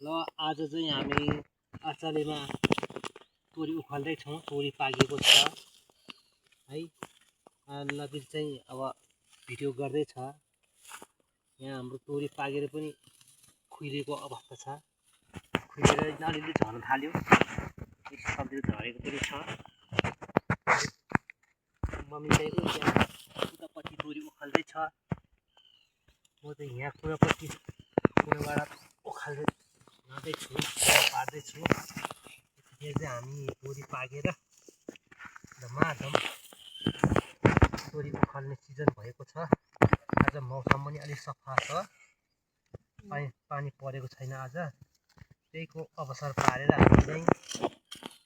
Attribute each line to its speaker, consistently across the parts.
Speaker 1: ल आज चाहिँ हामी अर्चालीमा तोरी उखाल्दै छौँ। तोरी पाकेको छ है। लबिर चाहिँ अब भिडियो गर्दैछ। यहाँ हाम्रो तोरी पाकेर पनि खुइरेको अवस्था छ। खुइरेर अलिअलि झर्न थाल्यो। सब्जी झरेको पनि छ। मम्मी चाहिँ उतापट्टि तोरी उखाल्दैछ। म चाहिँ यहाँ कुनाबाट उखाल्दै जाँदैछु, पार्दैछु। यतिखेर चाहिँ हामी तोरी पाकेर धमाधम तोरी उखाल्ने सिजन भएको छ। आज मौसम पनि अलिक सफा छ, पानी परेको छैन। आज त्यहीको अवसर पारेर हामी चाहिँ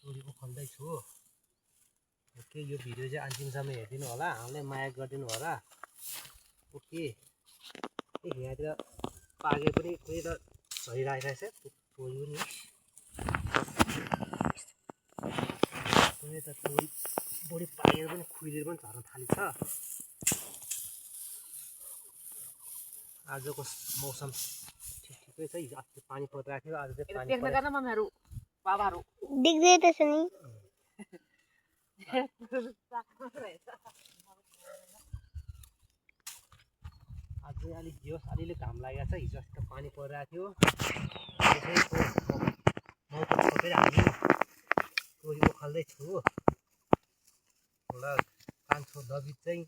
Speaker 1: तोरी उखाल्दैछु। ओके, यो भिडियो चाहिँ अन्तिमसम्म हेरिदिनु होला, हामीलाई माया गरिदिनु होला। ओके, यहाँतिर पाके पनि कोही त झरिरहेको छ तोरी पनि। कुनै त तोरी बढी पाकेर पनि खुइरेर पनि झर्न थालेछ। आजको मौसम ठिकै छ। हिजो अस्ति पानी परिरहेको थियो, आज चाहिँ पानी
Speaker 2: देख्दै त छ नि।
Speaker 1: आज चाहिँ अलिक अलिअलि घाम लागेको छ। हिजो अस्ति त पानी परिरहेको थियो। त्यसैको मौसम छोपेर हामी तोरी उखाल्दैछु। ल कान्छो दबित चाहिँ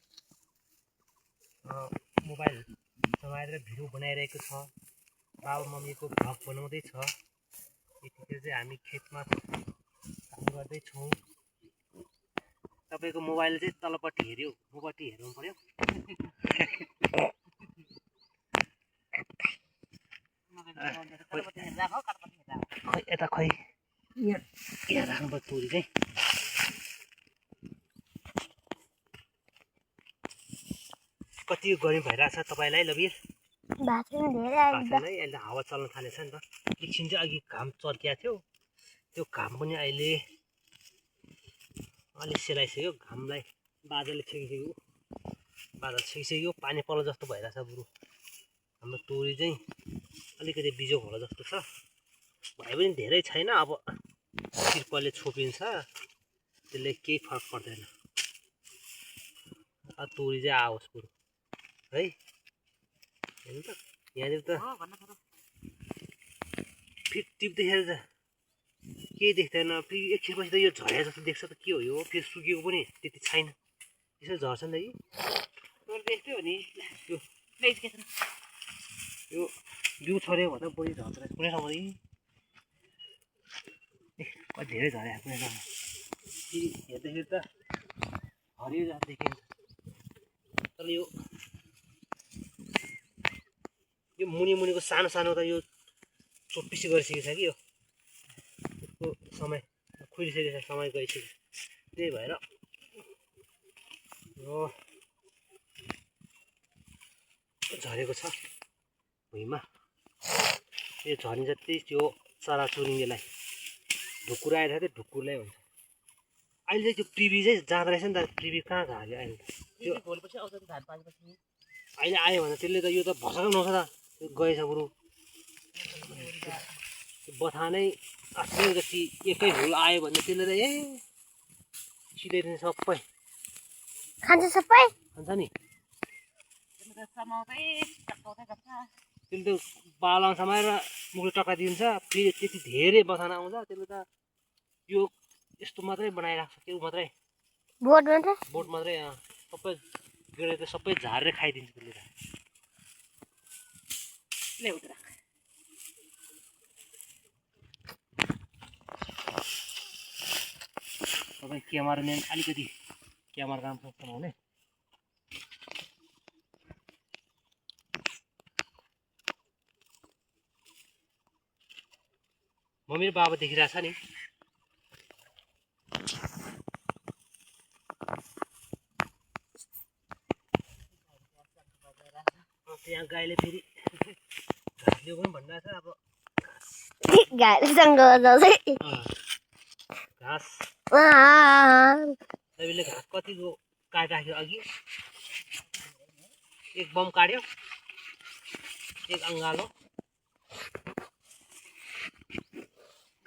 Speaker 1: मोबाइल समाएर भिडियो बनाइरहेको छ। बाबा मम्मीको भ्लग बनाउँदैछ। यतिखेर चाहिँ हामी खेतमा काम गर्दैछौँ। तपाईँको मोबाइल चाहिँ तलपट्टि हेऱ्यो, मोपट्टि हेर्नु पर्यो। खै यता खै यहाँ राख्नु तोरी चाहिँ। कति गर्मी भइरहेछ तपाईँलाई लबिर? अहिले हावा चल्न थालेछ नि त। एकछिन चाहिँ अघि घाम चर्किएको थियो, त्यो घाम पनि अहिले अलिक सेलाइसक्यो। घामलाई बादलले छेकिसक्यो, बादल छेकिसक्यो। पानी पर्ला जस्तो भइरहेछ। बरु हाम्रो तोरी चाहिँ अलिकति बिजोग होला जस्तो छ। भए पनि धेरै छैन। अब तिर्पलले छोपिन्छ, त्यसले केही फरक पर्दैन। तोरी चाहिँ आओस् बरु है। हेर्नु त यहाँनिर त फेरि टिप्दैखेरि त केही देख्दैन। फेरि एकछिनपछि त यो झरे जस्तो देख्छ त के हो यो? फेरि सुकेको पनि त्यति छैन। यसो झर्छ नि त यस्तै हो नि। यो बिउ छोड्यो भन्दा बढी झर्छ रहेछ कुनै ठाउँमा। कति धेरै झरे कुनै ठाउँमा। फेरि हेर्दाखेरि त हरियो जस्तो देखिन्छ। तर यो मुनिको सानो सानो त यो चोपिसी गरिसकेको छ कि यो। यसको समय खुलिसकेको छ, समय गइसक्यो। त्यही भएर झरेको छ भुइँमा। यो झरिन्छ त्यही त्यो चराचुरुङ्गीलाई ढुकुर आएर चाहिँ ढुकुरलाई हुन्छ। अहिले चाहिँ त्यो प्रिभी चाहिँ जाँदो रहेछ नि त। प्रिभी कहाँ झार्यो अहिले त? त्यो अहिले आयो भने त्यसले त यो त भसक्क नआउँछ त। त्यो गएछ बरु बथा नै अस्ति जति एकै हुल आयो भने त्यसले त सिलाइदिन्छ सबै।
Speaker 2: खान्छ सबै
Speaker 1: खान्छ नि। त्यसले त बालामा समाएर मुखले टक्काइदिन्छ। फेरि त्यति धेरै बथाना आउँछ त्यसले त। यो यस्तो मात्रै बनाइराख्छ, त्यो मात्रै बोट मात्रै सबै गरेर त सबै झारेर खाइदिन्छ त्यसले त। तपाईँ क्यामेराम्यान अलिकति क्यामेरा काम सक्छौँ भने मम्मी र बाबा देखिरहेछ नि। त्यहाँ गाईले फेरि घाँस ल्याउ पनि भनिरहेछ। अब घाँस तपाईँले घाँस कतिको काटिराख्यो अघि? एक बम काट्यो, एक अङ्गालो।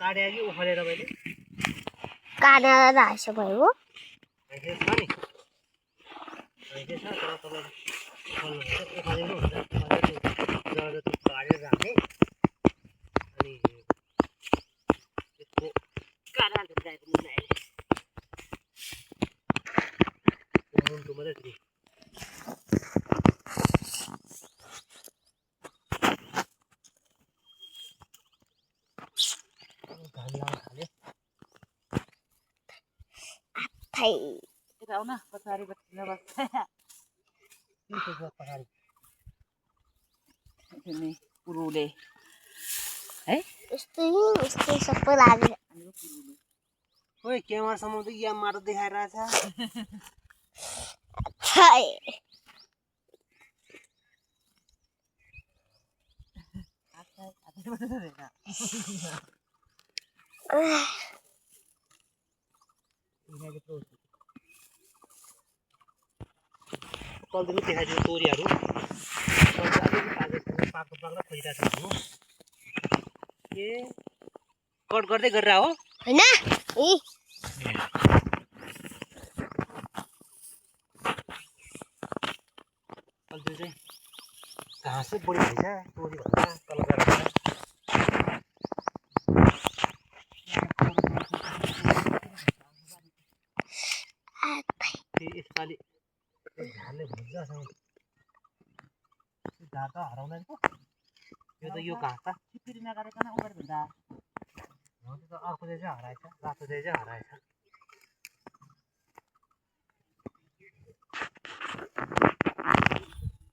Speaker 1: काट्यो कि उखालेर मैले
Speaker 2: काटेर राखेछ भयो
Speaker 1: भैँसे छ नि भैँसे छ तर तपाईँले उखाल्नुहुन्छ उखालिनु हुन्छ उखालेर जरा जति काटेर राख्ने अनि त्यसको काँडा ढुकाएको मुन्टायो मुन्टो मात्रै थियो घाम लाग्न थाल्यो
Speaker 2: खै
Speaker 3: यता आउन पछाडि बस्छ
Speaker 1: पछाडि
Speaker 3: नि पुरुले है
Speaker 2: यस्तै सबै लाग्यो
Speaker 3: हाम्रो पुरुले
Speaker 1: खोइ क्यामेरासम्म त या माटो देखाइरहेछ
Speaker 2: खै
Speaker 1: तलदेखि देखाइदियो तोरीहरू पाक्दो पाक्दो खोजिरहेको छ भन्नु ए कट गर्दै गरेर हो
Speaker 2: होइन
Speaker 1: अहिले चाहिँ घाँसै बढी भएछ तोरी भन्दा तल गएर यसपालि झारले भुजासँग झार त हराउँदैन पो यो त यो घाँस त
Speaker 3: चिपिरी नगरिकन उबर भन्दा
Speaker 1: त्यो त अर्को चाहिँ हराएछ रातो चाहिँ हराएछ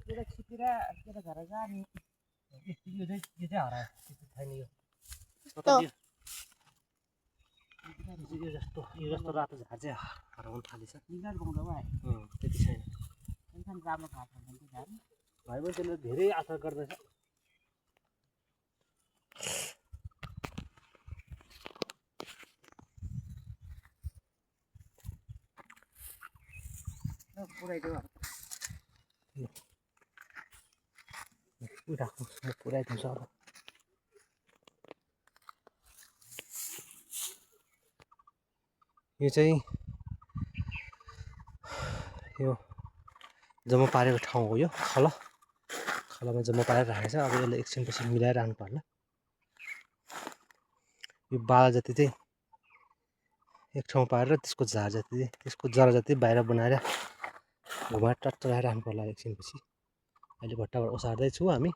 Speaker 3: त्यो छिपेर के त घर जाने
Speaker 1: यो चाहिँ हराएछ छैन यो यो जस्तो रातो झार चाहिँ हराउनु थालेछ
Speaker 3: निकाल पाउँदा भयो
Speaker 1: त्यति छैन
Speaker 3: एकदम राम्रो खाएको छ झार
Speaker 1: भाइ पनि त्यसले धेरै असर गर्दैछ
Speaker 3: पुऱ्याइदेऊ
Speaker 1: राख्नु म पुऱ्याइदिन्छु अब यो चाहिँ यो जम्मा पारेको ठाउँ हो यो खलामा जम्मा पारेर राखेको छ अब यसलाई एकछिनपछि मिलाएर राख्नु पर्ला यो बाला जति चाहिँ एक ठाउँ पारेर त्यसको झार जति त्यसको जरा जति बाहिर बनाएर घुमाएर टट्टाएर राख्नु पर्ला एकछिनपछि अहिले भट्टाबाट ओसार्दैछौँ हामी